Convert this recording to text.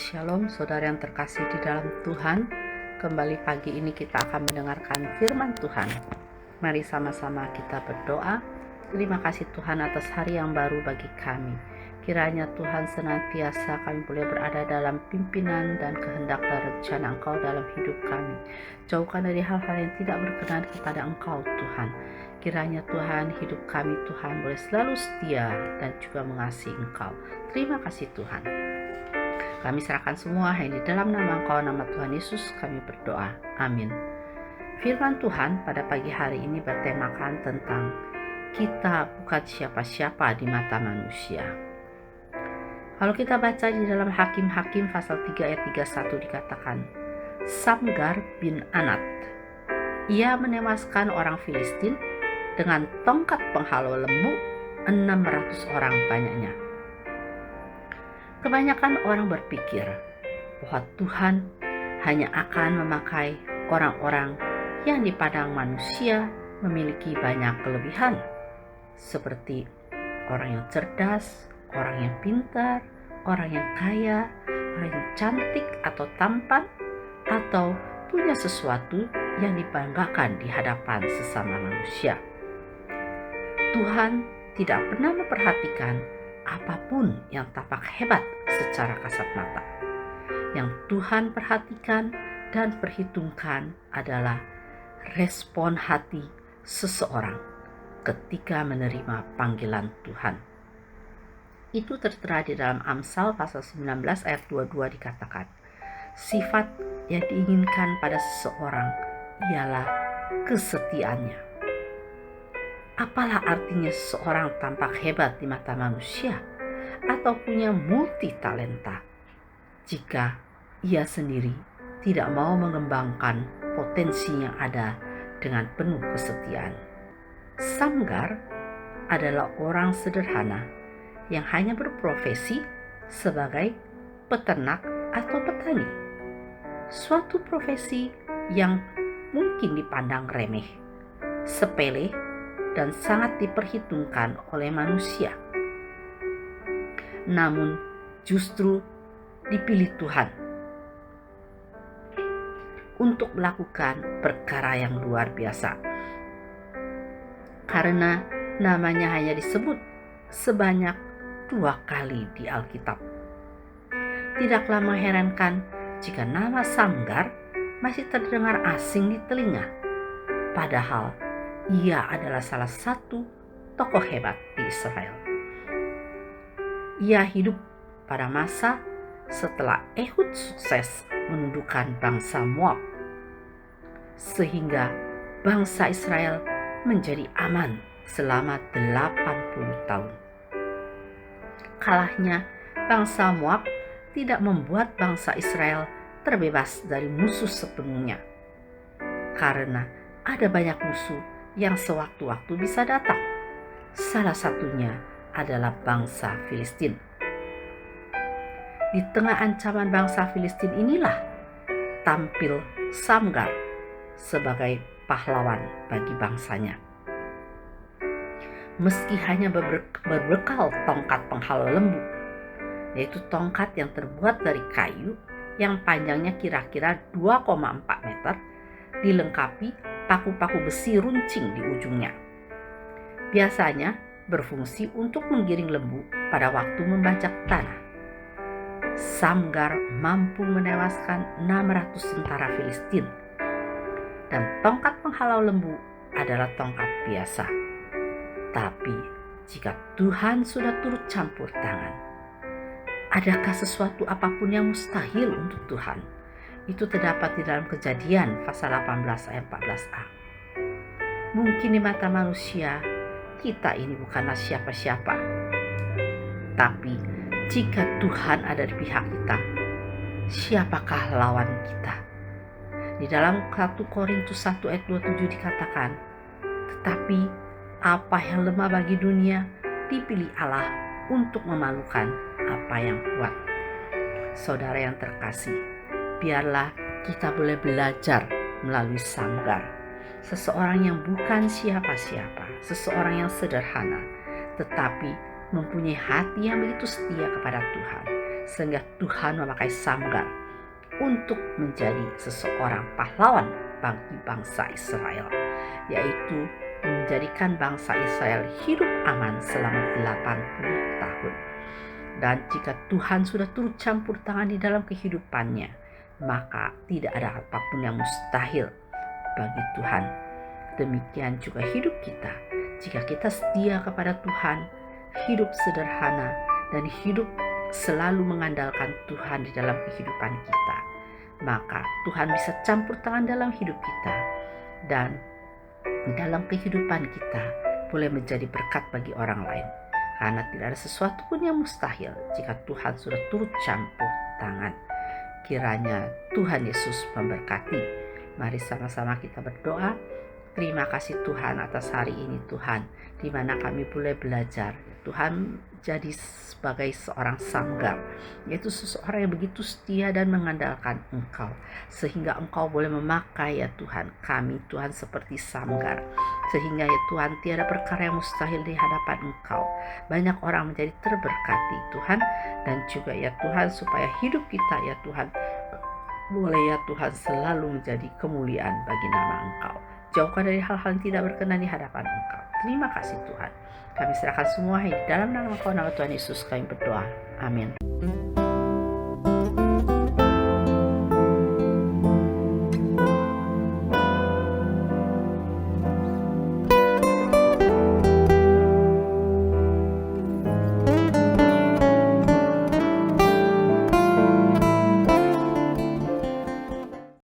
Shalom saudara yang terkasih di dalam Tuhan. Kembali pagi ini kita akan mendengarkan firman Tuhan. Mari sama-sama kita berdoa. Terima kasih Tuhan atas hari yang baru bagi kami. Kiranya Tuhan senantiasa kami boleh berada dalam pimpinan dan kehendak dan rencana Engkau dalam hidup kami. Jauhkan dari hal-hal yang tidak berkenan kepada Engkau Tuhan. Kiranya Tuhan, hidup kami Tuhan boleh selalu setia dan juga mengasihi Engkau. Terima kasih Tuhan. Kami serahkan semua hanya di dalam nama Engkau, nama Tuhan Yesus kami berdoa. Amin. Firman Tuhan pada pagi hari ini bertemakan tentang kita bukan siapa-siapa di mata manusia. Kalau kita baca di dalam Hakim-Hakim pasal 3 ayat 31 dikatakan, Samgar bin Anat, ia menewaskan orang Filistin dengan tongkat penghalau lembu, 600 orang banyaknya. Kebanyakan orang berpikir bahwa Tuhan hanya akan memakai orang-orang yang dipandang manusia memiliki banyak kelebihan, seperti orang yang cerdas, orang yang pintar, orang yang kaya, orang yang cantik atau tampan, atau punya sesuatu yang dibanggakan di hadapan sesama manusia. Tuhan tidak pernah memperhatikan apapun yang tampak hebat secara kasat mata. Yang Tuhan perhatikan dan perhitungkan adalah respon hati seseorang ketika menerima panggilan Tuhan. Itu tertera di dalam Amsal pasal 19 ayat 22 dikatakan, sifat yang diinginkan pada seseorang ialah kesetiaannya. Apalah artinya seseorang tampak hebat di mata manusia atau punya multi talenta jika ia sendiri tidak mau mengembangkan potensi yang ada dengan penuh kesetiaan. Samgar adalah orang sederhana yang hanya berprofesi sebagai peternak atau petani. Suatu profesi yang mungkin dipandang remeh, sepele, dan sangat diperhitungkan oleh manusia. Namun justru dipilih Tuhan untuk melakukan perkara yang luar biasa. Karena namanya hanya disebut sebanyak 2 kali di Alkitab. Tidaklah mengherankan jika nama Samgar masih terdengar asing di telinga. Padahal ia adalah salah satu tokoh hebat di Israel. Ia hidup pada masa setelah Ehud sukses menundukkan bangsa Moab, sehingga bangsa Israel menjadi aman selama 80 tahun. Kalahnya bangsa Moab tidak membuat bangsa Israel terbebas dari musuh sepenuhnya, karena ada banyak musuh yang sewaktu-waktu bisa datang. Salah satunya adalah bangsa Filistin. Di tengah ancaman bangsa Filistin inilah tampil Samgar sebagai pahlawan bagi bangsanya. Meski hanya berbekal tongkat penghalau lembu, yaitu tongkat yang terbuat dari kayu yang panjangnya kira-kira 2,4 meter, dilengkapi paku-paku besi runcing di ujungnya. Biasanya berfungsi untuk menggiring lembu pada waktu membajak tanah. Samgar mampu menewaskan 600 tentara Filistin. Dan tongkat penghalau lembu adalah tongkat biasa. Tapi jika Tuhan sudah turut campur tangan, adakah sesuatu apapun yang mustahil untuk Tuhan? Itu terdapat di dalam Kejadian pasal 18 ayat 14a. Mungkin di mata manusia kita ini bukanlah siapa-siapa, tapi jika Tuhan ada di pihak kita, siapakah lawan kita? Di dalam 1 Korintus 1 ayat 27 dikatakan, tetapi apa yang lemah bagi dunia dipilih Allah untuk memalukan apa yang kuat. Saudara yang terkasih, biarlah kita boleh belajar melalui Samgar, seseorang yang bukan siapa-siapa, seseorang yang sederhana, tetapi mempunyai hati yang begitu setia kepada Tuhan, sehingga Tuhan memakai Samgar untuk menjadi seseorang pahlawan bagi bangsa Israel, yaitu menjadikan bangsa Israel hidup aman selama 80 tahun. Dan jika Tuhan sudah turut campur tangan di dalam kehidupannya, maka tidak ada apapun yang mustahil bagi Tuhan. Demikian juga hidup kita. Jika kita setia kepada Tuhan, hidup sederhana, dan hidup selalu mengandalkan Tuhan di dalam kehidupan kita, maka Tuhan bisa campur tangan dalam hidup kita, dan dalam kehidupan kita boleh menjadi berkat bagi orang lain. Karena tidak ada sesuatu pun yang mustahil jika Tuhan sudah turut campur tangan. Kiranya Tuhan Yesus memberkati. Mari sama-sama kita berdoa. Terima kasih Tuhan atas hari ini Tuhan, di mana kami boleh belajar. Tuhan jadi sebagai seorang Samgar, yaitu seseorang yang begitu setia dan mengandalkan Engkau, sehingga Engkau boleh memakai ya Tuhan kami Tuhan seperti Samgar, sehingga ya Tuhan tiada perkara yang mustahil di hadapan Engkau. Banyak orang menjadi terberkati Tuhan, dan juga ya Tuhan supaya hidup kita ya Tuhan boleh ya Tuhan selalu menjadi kemuliaan bagi nama Engkau. Jauhkan dari hal-hal yang tidak berkenan di hadapan Engkau. Terima kasih Tuhan. Kami serahkan semua di dalam nama Tuhan Yesus kami berdoa. Amin.